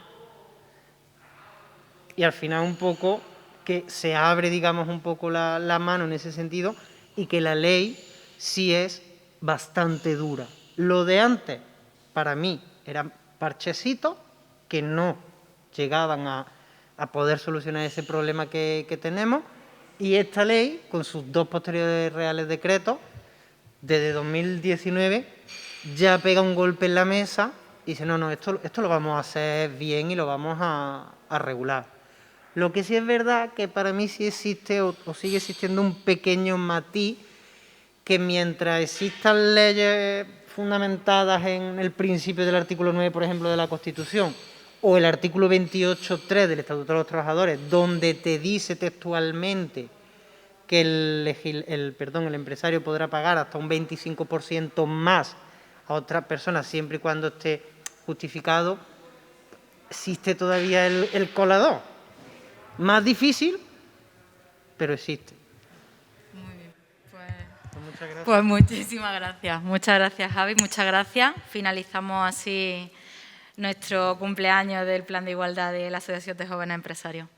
Y al final un poco que se abre, digamos, un poco la mano en ese sentido y que la ley sí es bastante dura. Lo de antes, para mí, eran parchecitos que no llegaban a poder solucionar ese problema que tenemos. Y esta ley, con sus 2 posteriores reales decretos, desde 2019, ya pega un golpe en la mesa y dice, no, esto lo vamos a hacer bien y lo vamos a regular. Lo que sí es verdad que para mí sí existe o sigue existiendo un pequeño matiz, que mientras existan leyes fundamentadas en el principio del artículo 9, por ejemplo, de la Constitución, o el artículo 28.3 del Estatuto de los Trabajadores, donde te dice textualmente que el empresario podrá pagar hasta un 25% más a otras personas siempre y cuando esté justificado, existe todavía el colador. Más difícil, pero existe. Muy bien, Pues muchas gracias. pues muchísimas gracias. Muchas gracias, Javi, muchas gracias. Finalizamos así nuestro cumpleaños del Plan de Igualdad de la Asociación de Jóvenes Empresarios.